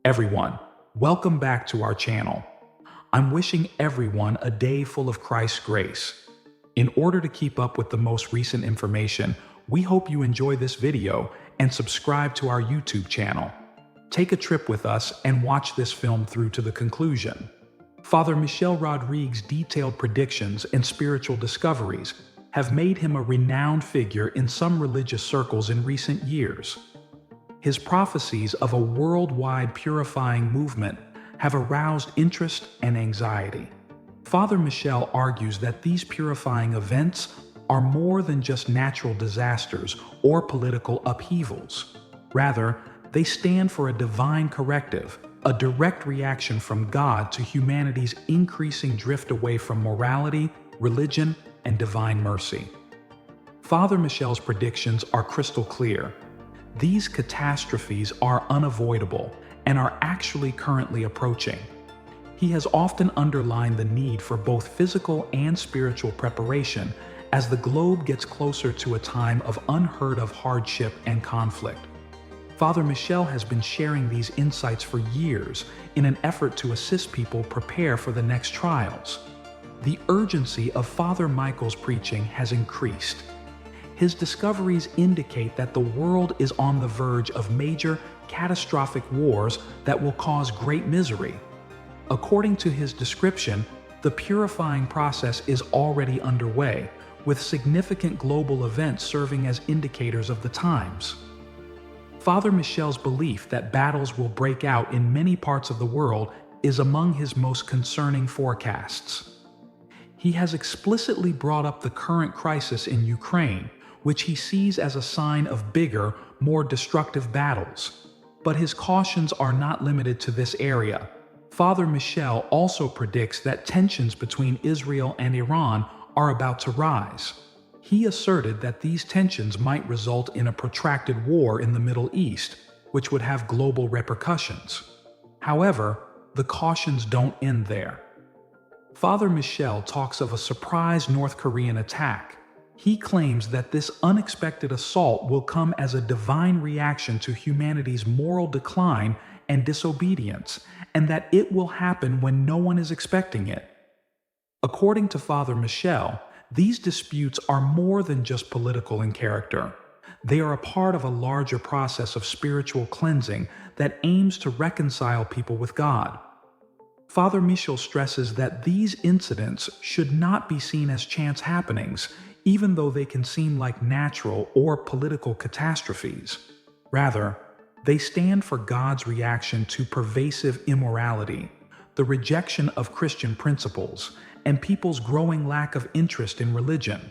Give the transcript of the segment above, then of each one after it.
Everyone, welcome back to our channel. I'm wishing everyone a day full of Christ's grace. In order to keep up with the most recent information, we hope you enjoy this video and subscribe to our YouTube channel. Take a trip with us and watch this film through to the conclusion. Father Michel Rodrigue's detailed predictions and spiritual discoveries have made him a renowned figure in some religious circles in recent years. His prophecies of a worldwide purifying movement have aroused interest and anxiety. Father Michel argues that these purifying events are more than just natural disasters or political upheavals. Rather, they stand for a divine corrective, a direct reaction from God to humanity's increasing drift away from morality, religion, and divine mercy. Father Michel's predictions are crystal clear. These catastrophes are unavoidable and are actually currently approaching. He has often underlined the need for both physical and spiritual preparation as the globe gets closer to a time of unheard of hardship and conflict. Father Michel has been sharing these insights for years in an effort to assist people prepare for the next trials. The urgency of Father Michael's preaching has increased. His discoveries indicate that the world is on the verge of major, catastrophic wars that will cause great misery. According to his description, the purifying process is already underway, with significant global events serving as indicators of the times. Father Michel's belief that battles will break out in many parts of the world is among his most concerning forecasts. He has explicitly brought up the current crisis in Ukraine, which he sees as a sign of bigger, more destructive battles. But his cautions are not limited to this area. Father Michel also predicts that tensions between Israel and Iran are about to rise. He asserted that these tensions might result in a protracted war in the Middle East, which would have global repercussions. However, the cautions don't end there. Father Michel talks of a surprise North Korean attack. He claims that this unexpected assault will come as a divine reaction to humanity's moral decline and disobedience, and that it will happen when no one is expecting it. According to Father Michel, these disputes are more than just political in character. They are a part of a larger process of spiritual cleansing that aims to reconcile people with God. Father Michel stresses that these incidents should not be seen as chance happenings, even though they can seem like natural or political catastrophes. Rather, they stand for God's reaction to pervasive immorality, the rejection of Christian principles, and people's growing lack of interest in religion.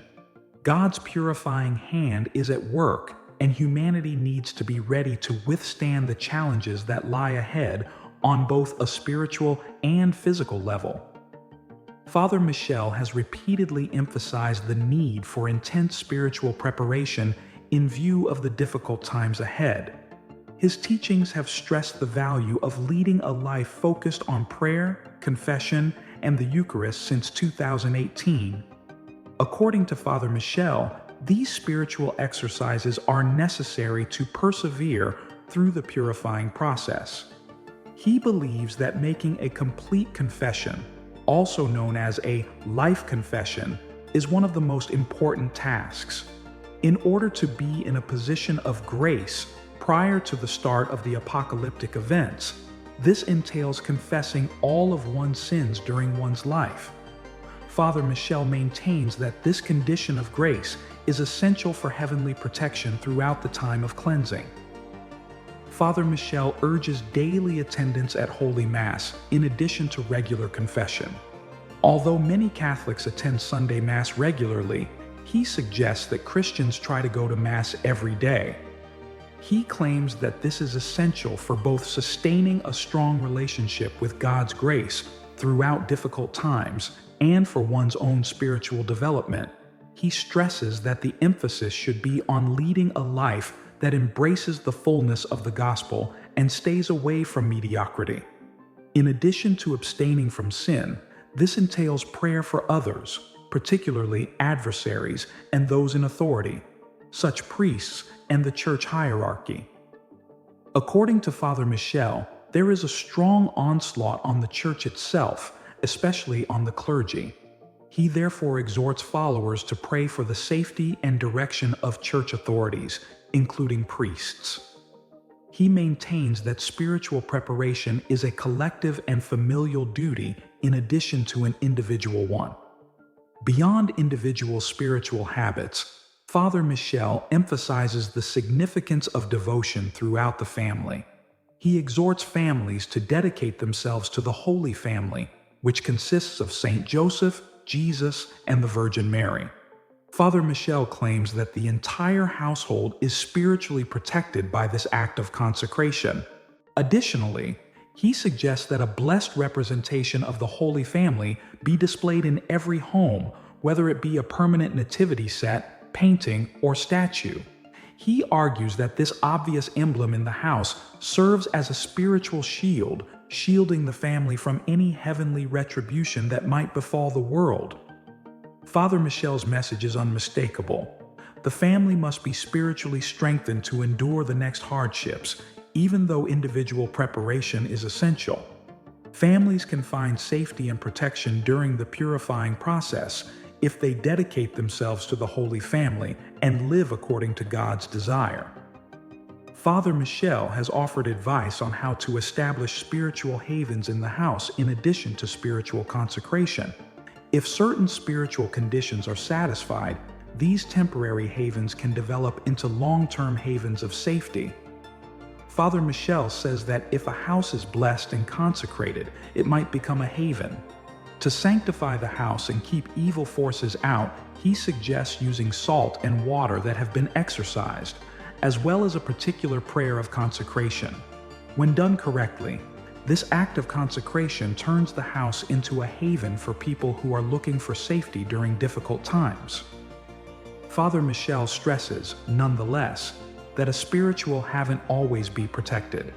God's purifying hand is at work, and humanity needs to be ready to withstand the challenges that lie ahead on both a spiritual and physical level. Father Michel has repeatedly emphasized the need for intense spiritual preparation in view of the difficult times ahead. His teachings have stressed the value of leading a life focused on prayer, confession, and the Eucharist since 2018. According to Father Michel, these spiritual exercises are necessary to persevere through the purifying process. He believes that making a complete confession, also known as a life confession, is one of the most important tasks. In order to be in a position of grace prior to the start of the apocalyptic events, this entails confessing all of one's sins during one's life. Father Michel maintains that this condition of grace is essential for heavenly protection throughout the time of cleansing. Father Michel urges daily attendance at Holy Mass in addition to regular confession. Although many Catholics attend Sunday Mass regularly, he suggests that Christians try to go to Mass every day. He claims that this is essential for both sustaining a strong relationship with God's grace throughout difficult times and for one's own spiritual development. He stresses that the emphasis should be on leading a life that embraces the fullness of the gospel and stays away from mediocrity. In addition to abstaining from sin, this entails prayer for others, particularly adversaries and those in authority, such priests and the church hierarchy. According to Father Michel, there is a strong onslaught on the church itself, especially on the clergy. He therefore exhorts followers to pray for the safety and direction of church authorities, including priests. He maintains that spiritual preparation is a collective and familial duty in addition to an individual one. Beyond individual spiritual habits, Father Michel emphasizes the significance of devotion throughout the family. He exhorts families to dedicate themselves to the Holy Family, which consists of Saint Joseph, Jesus, and the Virgin Mary. Father Michel claims that the entire household is spiritually protected by this act of consecration. Additionally, he suggests that a blessed representation of the Holy Family be displayed in every home, whether it be a permanent nativity set, painting, or statue. He argues that this obvious emblem in the house serves as a spiritual shield, shielding the family from any heavenly retribution that might befall the world. Father Michel's message is unmistakable. The family must be spiritually strengthened to endure the next hardships, even though individual preparation is essential. Families can find safety and protection during the purifying process if they dedicate themselves to the Holy Family and live according to God's desire. Father Michel has offered advice on how to establish spiritual havens in the house in addition to spiritual consecration. If certain spiritual conditions are satisfied, these temporary havens can develop into long-term havens of safety. Father Michel says that if a house is blessed and consecrated, it might become a haven. To sanctify the house and keep evil forces out, he suggests using salt and water that have been exorcised, as well as a particular prayer of consecration. When done correctly, this act of consecration turns the house into a haven for people who are looking for safety during difficult times. Father Michel stresses, nonetheless, that a spiritual haven't always be protected.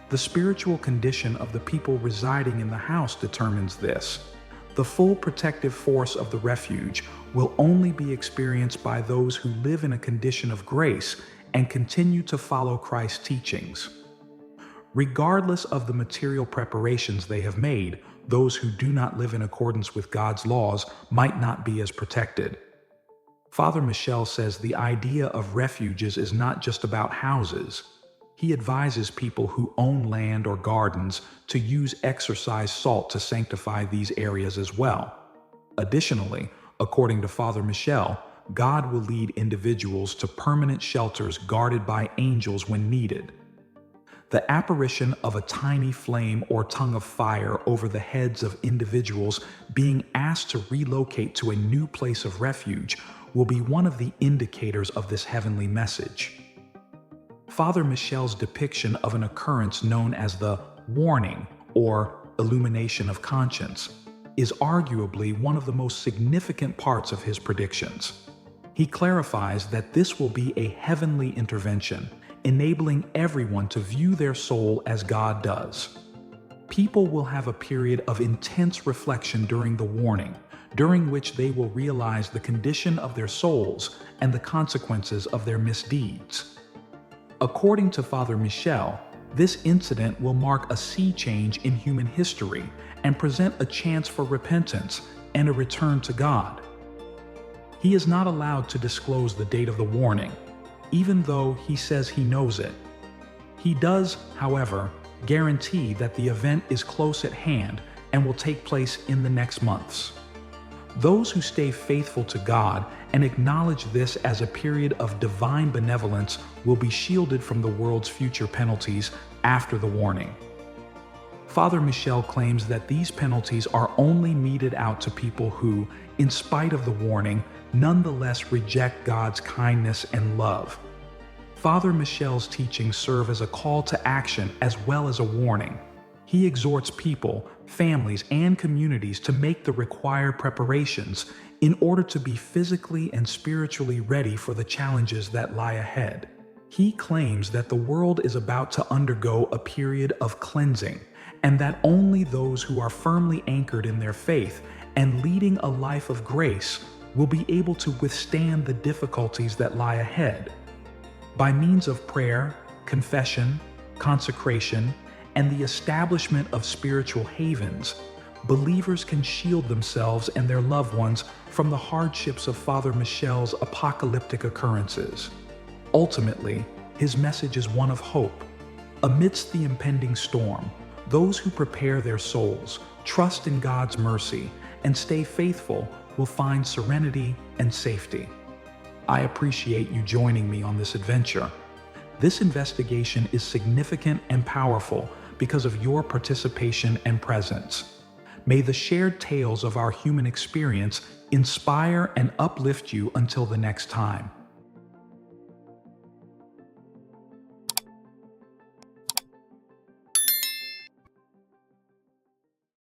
The spiritual condition of the people residing in the house determines this. The full protective force of the refuge will only be experienced by those who live in a condition of grace and continue to follow Christ's teachings. Regardless of the material preparations they have made, those who do not live in accordance with God's laws might not be as protected. Father Michel says the idea of refuges is not just about houses. He advises people who own land or gardens to use exorcised salt to sanctify these areas as well. Additionally, according to Father Michel, God will lead individuals to permanent shelters guarded by angels when needed. The apparition of a tiny flame or tongue of fire over the heads of individuals being asked to relocate to a new place of refuge will be one of the indicators of this heavenly message. Father Michel's depiction of an occurrence known as the warning or illumination of conscience is arguably one of the most significant parts of his predictions. He clarifies that this will be a heavenly intervention, enabling everyone to view their soul as God does. People will have a period of intense reflection during the warning, during which they will realize the condition of their souls and the consequences of their misdeeds. According to Father Michel, this incident will mark a sea change in human history and present a chance for repentance and a return to God. He is not allowed to disclose the date of the warning, even though he says he knows it. He does, however, guarantee that the event is close at hand and will take place in the next months. Those who stay faithful to God and acknowledge this as a period of divine benevolence will be shielded from the world's future penalties after the warning. Father Michel claims that these penalties are only meted out to people who, in spite of the warning, nonetheless reject God's kindness and love. Father Michel's teachings serve as a call to action as well as a warning. He exhorts people, families, and communities to make the required preparations in order to be physically and spiritually ready for the challenges that lie ahead. He claims that the world is about to undergo a period of cleansing, and that only those who are firmly anchored in their faith and leading a life of grace will be able to withstand the difficulties that lie ahead. By means of prayer, confession, consecration, and the establishment of spiritual havens, believers can shield themselves and their loved ones from the hardships of Father Michel's apocalyptic occurrences. Ultimately, his message is one of hope. Amidst the impending storm, those who prepare their souls, trust in God's mercy, and stay faithful will find serenity and safety. I appreciate you joining me on this adventure. This investigation is significant and powerful because of your participation and presence. May the shared tales of our human experience inspire and uplift you until the next time.